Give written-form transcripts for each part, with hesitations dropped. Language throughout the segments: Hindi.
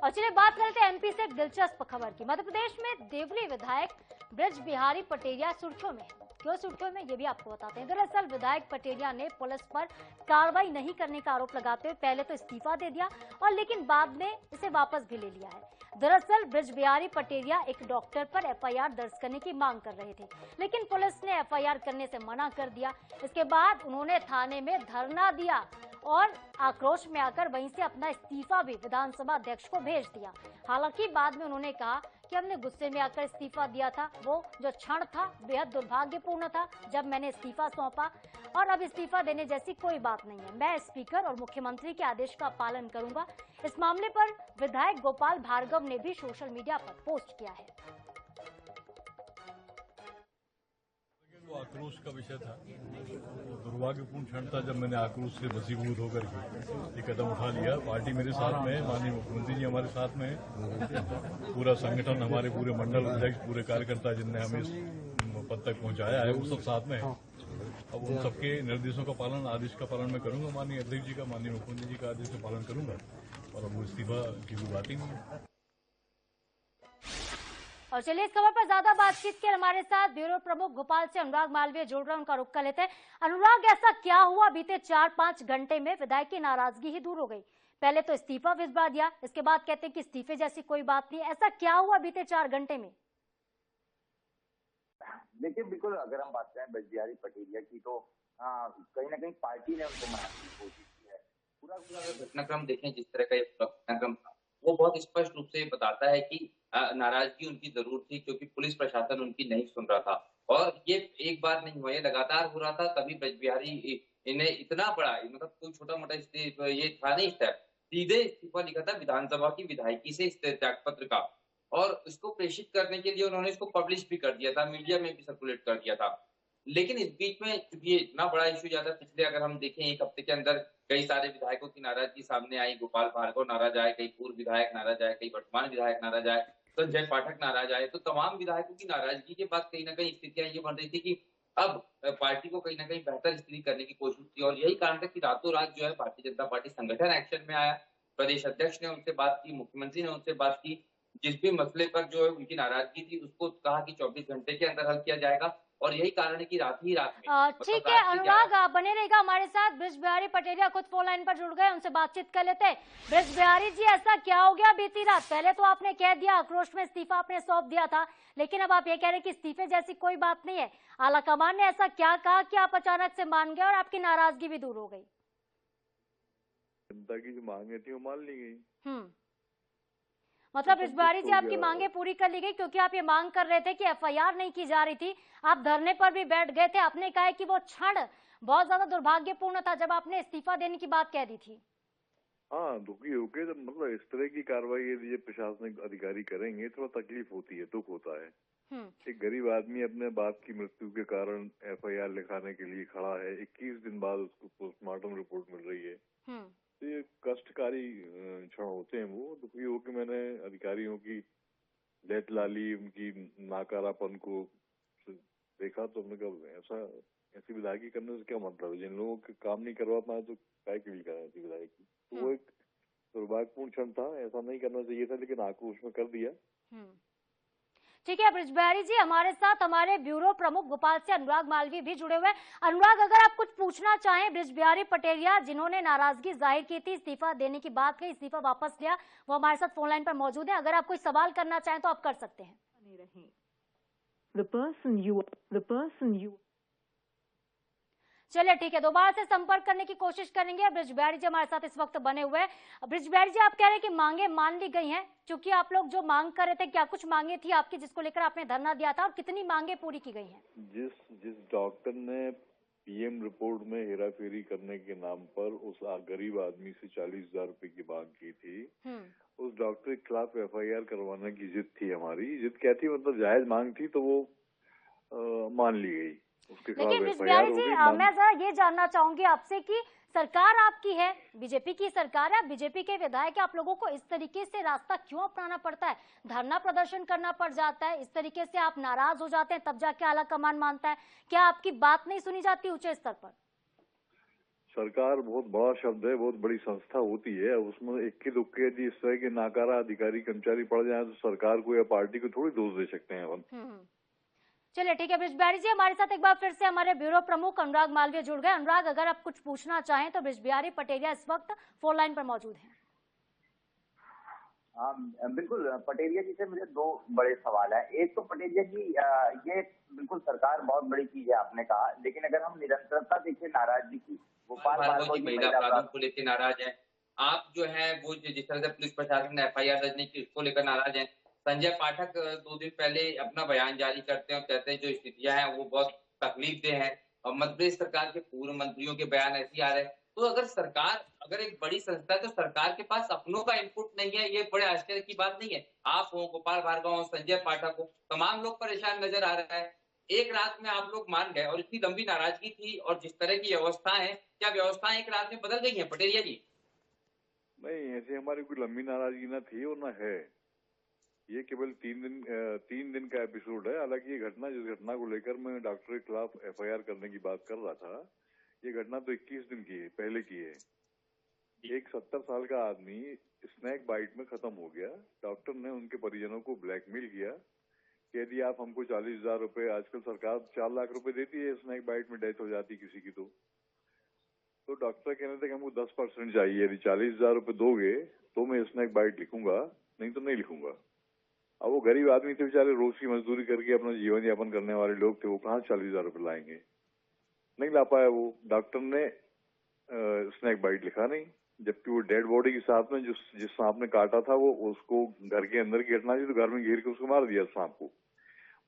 और चलिए बात करते हैं एमपी से एक दिलचस्प खबर की। मध्य प्रदेश में देवरी विधायक ब्रज बिहारी पटेरिया सुर्खियों में। क्यों सुर्खियों में, ये भी आपको बताते हैं। दरअसल विधायक पटेरिया ने पुलिस पर कार्रवाई नहीं करने का आरोप लगाते हुए पहले तो इस्तीफा दे दिया और लेकिन बाद में इसे वापस भी ले लिया है। दरअसल ब्रज बिहारी पटेरिया एक डॉक्टर पर एफआईआर दर्ज करने की मांग कर रहे थे, लेकिन पुलिस ने एफआईआर करने से मना कर दिया। इसके बाद उन्होंने थाने में धरना दिया और आक्रोश में आकर वहीं से अपना इस्तीफा भी विधानसभा अध्यक्ष को भेज दिया। हालांकि बाद में उन्होंने कहा कि हमने गुस्से में आकर इस्तीफा दिया था, वो जो क्षण था बेहद दुर्भाग्यपूर्ण था जब मैंने इस्तीफा सौंपा, और अब इस्तीफा देने जैसी कोई बात नहीं है। मैं स्पीकर और मुख्यमंत्री के आदेश का पालन करूंगा। इस मामले पर विधायक गोपाल भार्गव ने भी सोशल मीडिया पर पोस्ट किया है। वो आक्रोश का विषय था, दुर्भाग्यपूर्ण क्षण था जब मैंने आक्रोश से वशीभूत होकर के ये कदम उठा लिया। पार्टी मेरे साथ में है, माननीय मुख्यमंत्री जी हमारे साथ में है, पूरा संगठन, हमारे पूरे मंडल अध्यक्ष, पूरे कार्यकर्ता जिनने हमें इस पद तक पहुंचाया है, वो सब साथ में है। अब उन सबके निर्देशों का पालन, आदेश का पालन मैं करूंगा। माननीय अध्यक्ष जी का, माननीय मुख्यमंत्री जी का आदेश का पालन करूंगा और अब वो इस्तीफा की कोई बात ही नहीं है। और चलिए इस खबर पर ज्यादा बातचीत के हमारे साथ ब्यूरो प्रमुख भोपाल से अनुराग मालवीय जुड़ रहे हैं, उनका रुख कर लेते हैं। अनुराग, ऐसा क्या हुआ बीते 4-5 घंटे में विधायक की नाराजगी ही दूर हो गई? पहले तो इस्तीफा भिजवा दिया, इसके बाद कहते हैं कि इस्तीफे जैसी कोई बात नहीं। ऐसा क्या हुआ बीते 4 घंटे में? देखिए, बिल्कुल अगर हम बात करें ब्रज बिहारी पटेरिया की तो कहीं ना कहीं पार्टी ने उनको मनाने की कोशिश की है। पूरा घटनाक्रम देखें, जिस तरह का ये घटनाक्रम था वो बहुत स्पष्ट रूप से बताता है कि नाराजगी उनकी जरूर थी, क्योंकि पुलिस प्रशासन उनकी नहीं सुन रहा था। और ये एक बार नहीं हुआ, ये लगातार हो रहा था। तभी ब्रज बिहारी इन्हें इतना बड़ा, मतलब कोई छोटा मोटा ये था नहीं स्टेप, सीधे इस्तीफा लिखा था विधानसभा की विधायकी से इस त्याग पत्र का, और इसको प्रेषित करने के लिए उन्होंने इसको पब्लिश भी कर दिया था, मीडिया में भी सर्कुलेट कर दिया था। लेकिन इस बीच में चूंकि ये इतना बड़ा इश्यू ज्यादा, पिछले अगर हम देखें 1 हफ्ते के अंदर कई सारे विधायकों की नाराजगी सामने आई। गोपाल भार्गव नाराज आए, कई पूर्व विधायक नाराज आए, कई वर्तमान विधायक नाराज आए, संजय पाठक नाराज आए। तो तमाम विधायकों की नाराजगी के बाद कहीं ना कहीं स्थितियां ये बन रही थी कि अब पार्टी को कहीं ना कहीं बेहतर स्थिति करने की कोशिश थी, और यही कारण था कि रातों रात जो है भारतीय जनता पार्टी संगठन एक्शन में आया। प्रदेश अध्यक्ष ने उनसे बात की, मुख्यमंत्री ने उनसे बात की, जिस भी मसले पर जो है उनकी नाराजगी थी उसको कहा कि 24 घंटे के अंदर हल किया जाएगा, और यही कारण है कि रात ही रात में। ठीक है अनुराग, आप बने रहेगा हमारे साथ। ब्रज बिहारी पटेरिया खुद फोन लाइन पर जुड़ गए, उनसे बातचीत कर लेते हैं। ब्रज बिहारी जी, ऐसा क्या हो गया बीती रात? पहले तो आपने कह दिया आक्रोश में इस्तीफा आपने सौंप दिया था, लेकिन अब आप ये कह रहे हैं कि इस्तीफे जैसी कोई बात नहीं है। आलाकमान ने ऐसा क्या कहा कि आप अचानक से मान गए और आपकी नाराजगी भी दूर हो गई? जनता की जो मांगे थी वो मान ली गई। मतलब ब्रज बिहारी जी, आपकी मांगे पूरी कर ली गई, क्योंकि आप ये मांग कर रहे थे कि एफआईआर नहीं की जा रही थी, आप धरने पर भी बैठ गए थे। आपने कहा है कि वो क्षण बहुत ज्यादा दुर्भाग्यपूर्ण था जब आपने इस्तीफा देने की बात कह दी थी। हाँ, दुखी होके जब मतलब इस तरह की कार्रवाई यदि प्रशासनिक अधिकारी करेंगे तो तकलीफ होती है, दुख होता है। एक गरीब आदमी अपने बाप की मृत्यु के कारण एफआईआर लिखाने के लिए खड़ा है, 21 दिन बाद उसको पोस्टमार्टम रिपोर्ट मिल रही है। तो ये कष्टकारी क्षण होते हैं। वो दुखी होकर मैंने अधिकारियों की लेट लाली, उनकी नाकारापन को देखा, तो हमने कहा ऐसी विधायकी करने से क्या मतलब है? जिन लोगों के काम नहीं करवा पाए तो काय के लिए कराए थी विधायकी? तो वो एक दुर्भाग्यपूर्ण क्षण था, ऐसा नहीं करना चाहिए था, लेकिन आक्रोश में कर दिया। ठीक है ब्रज बिहारी जी, हमारे साथ हमारे ब्यूरो प्रमुख भोपाल से अनुराग मालवीय भी जुड़े हुए हैं। अनुराग, अगर आप कुछ पूछना चाहें ब्रज बिहारी पटेरिया जिन्होंने नाराजगी जाहिर की थी, इस्तीफा देने की बात कही, इस्तीफा वापस लिया, वो हमारे साथ फोन लाइन पर मौजूद है। अगर आप कोई सवाल करना चाहें तो आप कर सकते हैं। चलिए ठीक है, दोबारा से संपर्क करने की कोशिश करेंगे। ब्रज बिहारी जी हमारे साथ इस वक्त बने हुए हैं। ब्रज बिहारी जी, आप कह रहे हैं कि मांगे मान ली गई हैं, क्योंकि आप लोग जो मांग कर रहे थे, क्या कुछ मांगे थी आपकी जिसको लेकर आपने धरना दिया था, और कितनी मांगे पूरी की गई हैं? जिस डॉक्टर ने पीएम रिपोर्ट में हेराफेरी करने के नाम पर उस गरीब आदमी से 40,000 रुपए की मांग की थी, उस डॉक्टर के खिलाफ एफआईआर करवाने की जिद थी हमारी। जिद क्या थी, मतलब जायज मांग थी, तो वो मान ली गई। लेकिन ब्रज बिहारी जी, मैं जरा ये जानना चाहूंगी आपसे कि सरकार आपकी है, बीजेपी की सरकार है, बीजेपी के विधायक, आप लोगों को इस तरीके से रास्ता क्यों अपनाना पड़ता है? धरना प्रदर्शन करना पड़ जाता है, इस तरीके से आप नाराज हो जाते हैं, तब जाके आला कमान मानता है। क्या आपकी बात नहीं सुनी जाती ऊंचे स्तर पर? सरकार बहुत बड़ा शब्द है, बहुत बड़ी संस्था होती है, उसमें इक्के दुक्के यदि इस तरह के नाकारा अधिकारी कर्मचारी पड़ जाए तो सरकार को या पार्टी को थोड़ी दोष दे सकते हैं अपन। चलिए ठीक है, बृज बिहारी जी हमारे साथ एक बार फिर से हमारे ब्यूरो प्रमुख अनुराग मालवीय जुड़ गए। अनुराग, अगर आप कुछ पूछना चाहें तो बृज बिहारी पटेरिया इस वक्त फोन लाइन पर मौजूद हैं। बिल्कुल पटेरिया जी से मुझे दो बड़े सवाल है। एक तो पटेरिया जी, ये बिल्कुल सरकार बहुत बड़ी चीज है आपने कहा, लेकिन अगर हम निरंतरता देखें नाराजगी की, गोपाल भार्गव जी महिला अपराधों को लेकर नाराज है, आप जो है वो जिस तरह से पुलिस प्रशासन ने FIR दर्ज नहीं की उसको लेकर नाराज है। संजय पाठक 2 दिन पहले अपना बयान जारी करते हैं और कहते हैं जो स्थितियां हैं वो बहुत तकलीफदेह है, और मध्य प्रदेश सरकार के पूर्व मंत्रियों के बयान ऐसे आ रहे हैं। तो अगर एक बड़ी संस्था है तो सरकार के पास अपनों का इनपुट नहीं है, ये बड़े आश्चर्य की बात नहीं है। आप हो, गोपाल भार्गव हो, संजय पाठक हो, तमाम लोग परेशान नजर आ रहा है। एक रात में आप लोग मान गए और इतनी लंबी नाराजगी थी, और जिस तरह की व्यवस्था है, क्या व्यवस्थाएं एक रात में बदल गई है पटेरिया जी? नहीं, ऐसे हमारी कोई लंबी नाराजगी ना थी और ना है। ये केवल 3 दिन का एपिसोड है। हालांकि ये घटना, जिस घटना को लेकर मैं डॉक्टर के खिलाफ FIR करने की बात कर रहा था, ये घटना तो 21 दिन की है, पहले की है। एक 70 साल का आदमी स्नैक बाइट में खत्म हो गया। डॉक्टर ने उनके परिजनों को ब्लैकमेल किया कि यदि आप हमको 40,000 रुपए, आजकल सरकार 4 लाख रुपए देती है स्नैक बाइट में डेथ हो जाती किसी की, तो डॉक्टर कहने थे कि हमको 10% चाहिए, यदि 40,000 रुपए दोगे तो मैं स्नैक बाइट लिखूंगा, नहीं तो नहीं लिखूंगा। अब वो गरीब आदमी थे बेचारे, रोज की मजदूरी करके अपना जीवन यापन करने वाले लोग थे, वो कहाँ 40,000 रुपए लाएंगे, नहीं ला पाया वो। डॉक्टर ने स्नैक बाइट लिखा नहीं, जबकि वो डेड बॉडी के साथ में जिस सांप ने काटा था वो उसको घर के अंदर की घटना थी, तो घर में घेर के उसको मार दिया सांप को।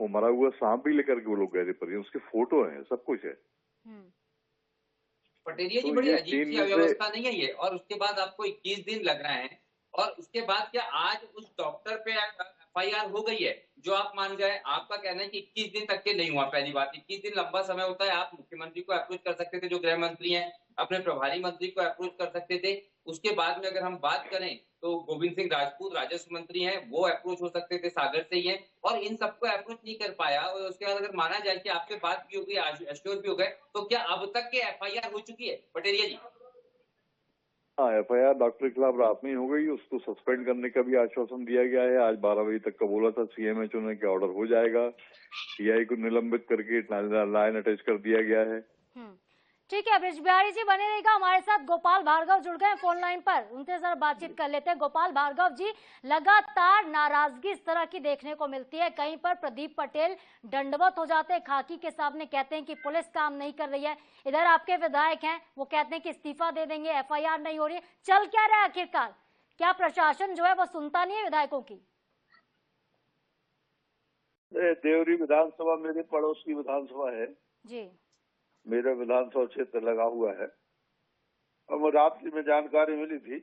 वो मरा हुआ सांप भी लेकर के वो लोग गए थे, पर उसके फोटो है, सब कुछ है। पटेरिया जी, बड़ी अजीब सी अव्यवस्था नहीं है ये? और उसके बाद आपको 21 दिन लग रहे हैं, और उसके बाद क्या आज उस डॉक्टर पे FIR हो गई है जो आप मान गए? आपका कहना है कि 21 दिन तक के नहीं हुआ। पहली बात, 21 दिन लंबा समय होता है। आप मुख्यमंत्री को अप्रोच कर सकते थे, जो गृह मंत्री हैं, अपने प्रभारी मंत्री को अप्रोच कर सकते थे। उसके बाद में अगर हम बात करें तो गोविंद सिंह राजपूत राजस्व मंत्री हैं, वो अप्रोच हो सकते थे, सागर से ही हैं, और इन सबको अप्रोच नहीं कर पाया। और उसके बाद अगर माना जाए कि आपसे बात भी हो गई, एश्योर भी हो गए, तो क्या अब तक के FIR हो चुकी है पटेरिया जी? हाँ, FIR डॉक्टर के खिलाफ रात में हो गई, उसको सस्पेंड करने का भी आश्वासन दिया गया है। आज 12 बजे तक का बोला था CMHO ने कि ऑर्डर हो जाएगा। TI को निलंबित करके लाइन अटैच कर दिया गया है। ठीक है, बृज बिहारी जी बने रहेगा हमारे साथ। गोपाल भार्गव जुड़ गए फोन लाइन पर, उनसे जरा बातचीत कर लेते हैं। गोपाल भार्गव जी, लगातार नाराजगी इस तरह की देखने को मिलती है। कहीं पर प्रदीप पटेल दंडवत हो जाते हैं खाकी के सामने, कहते हैं कि पुलिस काम नहीं कर रही है। इधर आपके विधायक हैं, वो कहते हैं कि इस्तीफा दे देंगे, FIR नहीं हो रही है। चल क्या रहा है आखिरकार? क्या प्रशासन जो है वो सुनता नहीं है विधायकों की? देवरी विधानसभा मेरे पड़ोस की विधानसभा है जी, मेरा विधानसभा क्षेत्र लगा हुआ है। और रात में जानकारी मिली थी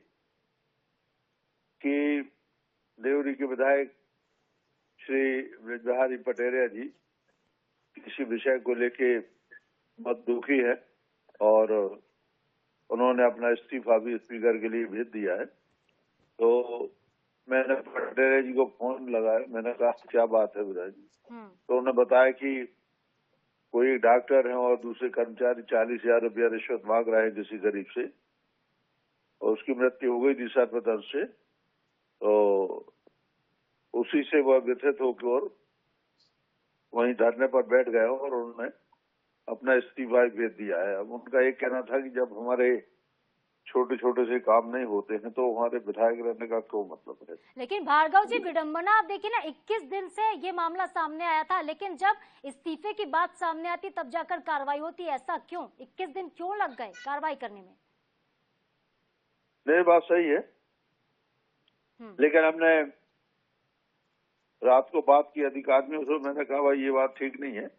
कि देवरी के विधायक श्री बृज बिहारी पटेरिया जी किसी विषय को लेके बहुत दुखी है, और उन्होंने अपना इस्तीफा भी स्पीकर के लिए भेज दिया है। तो मैंने पटेरिया जी को फोन लगाया, मैंने कहा क्या बात है विधायक जी? तो उन्होंने बताया कि कोई एक डॉक्टर है और दूसरे कर्मचारी 40,000 रुपया रिश्वत मांग रहे हैं किसी गरीब से, और उसकी मृत्यु हो गई थी सर्पदर्द से। तो उसी से वह व्यथित होकर वहीं धरने पर बैठ गए और उन्होंने अपना इस्तीफा भेज दिया है। अब उनका ये कहना था कि जब हमारे छोटे छोटे से काम नहीं होते हैं तो हमारे विधायक रहने का क्यों मतलब है। लेकिन भार्गव जी, विडंबना आप देखिए ना, 21 दिन से ये मामला सामने आया था, लेकिन जब इस्तीफे की बात सामने आती तब जाकर कार्रवाई होती है। ऐसा क्यों? 21 दिन क्यों लग गए कार्रवाई करने में? नहीं, बात सही है, लेकिन हमने रात को बात की अधिकारियों से, मैंने कहा भाई ये बात ठीक नहीं है,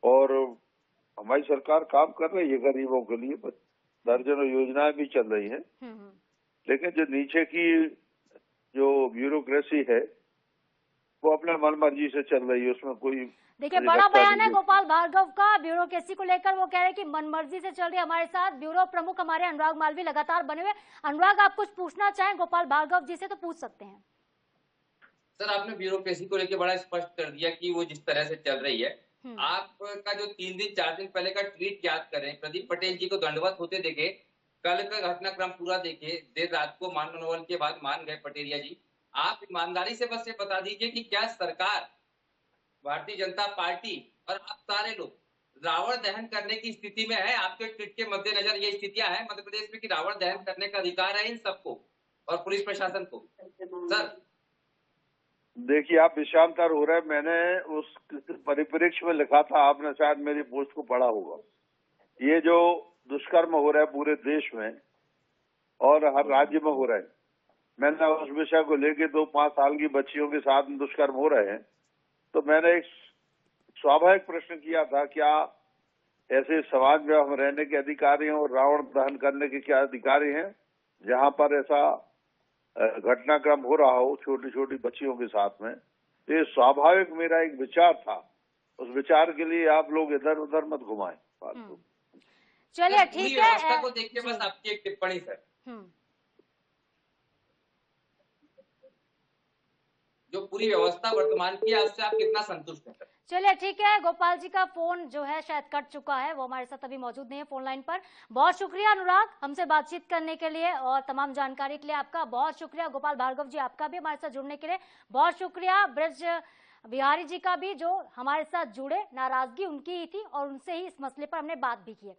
और हमारी सरकार काम कर रही है गरीबों के लिए, दर्जनों योजनाएं भी चल रही हैं, लेकिन जो नीचे की जो ब्यूरोक्रेसी है वो अपने मनमर्जी से चल रही है, उसमें कोई देखिए बड़ा बयान है गोपाल भार्गव का ब्यूरोक्रेसी को लेकर। वो कह रहे हैं कि मनमर्जी से चल रही है। हमारे साथ ब्यूरो प्रमुख हमारे अनुराग मालवीय लगातार बने हुए। अनुराग, आप कुछ पूछना चाहें गोपाल भार्गव जी से तो पूछ सकते हैं। सर, आपने ब्यूरोक्रेसी को लेकर बड़ा स्पष्ट कर दिया कि वो जिस तरह से चल रही है, आपका जो 3 दिन 4 दिन पहले का ट्वीट याद करें, प्रदीप पटेल जी को दंडवत होते देखे, कल का घटनाक्रम पूरा देखे, देर रात को मान मनोबल के बाद मान गए पटेरिया जी। आप ईमानदारी से बस ये बता दीजिए कि क्या सरकार, भारतीय जनता पार्टी और आप सारे लोग रावण दहन करने की स्थिति में है? आपके ट्वीट के मद्देनजर ये स्थितियां हैं मध्य प्रदेश में कि रावण दहन करने का अधिकार है इन सबको और पुलिस प्रशासन को? सर देखिए, आप विषयांतर हो रहे हैं। मैंने उस परिप्रेक्ष्य में लिखा था, आपने शायद मेरी पोस्ट को पढ़ा होगा। ये जो दुष्कर्म हो रहा है पूरे देश में और हर राज्य में हो रहा है, मैंने उस विषय को लेके 2-5 साल की बच्चियों के साथ दुष्कर्म हो रहे हैं, तो मैंने एक स्वाभाविक प्रश्न किया था, क्या ऐसे समाज में हम रहने के अधिकारी हैं और रावण दहन करने के क्या अधिकारी हैं जहां पर ऐसा घटनाक्रम हो रहा हो छोटी छोटी बच्चियों के साथ में? ये स्वाभाविक मेरा एक विचार था। उस विचार के लिए आप लोग इधर उधर मत घुमाएं बात को। चलिए ठीक है। व्यवस्था को देख के बस आपकी एक टिप्पणी सर, जो पूरी व्यवस्था वर्तमान की है उससे आप कितना संतुष्ट हैं? चलिए ठीक है। गोपाल जी का फोन जो है शायद कट चुका है, वो हमारे साथ अभी मौजूद नहीं है फोन लाइन पर। बहुत शुक्रिया अनुराग हमसे बातचीत करने के लिए और तमाम जानकारी के लिए आपका बहुत शुक्रिया। गोपाल भार्गव जी आपका भी हमारे साथ जुड़ने के लिए बहुत शुक्रिया। ब्रज बिहारी जी का भी जो हमारे साथ जुड़े, नाराजगी उनकी ही थी और उनसे ही इस मसले पर हमने बात भी की है।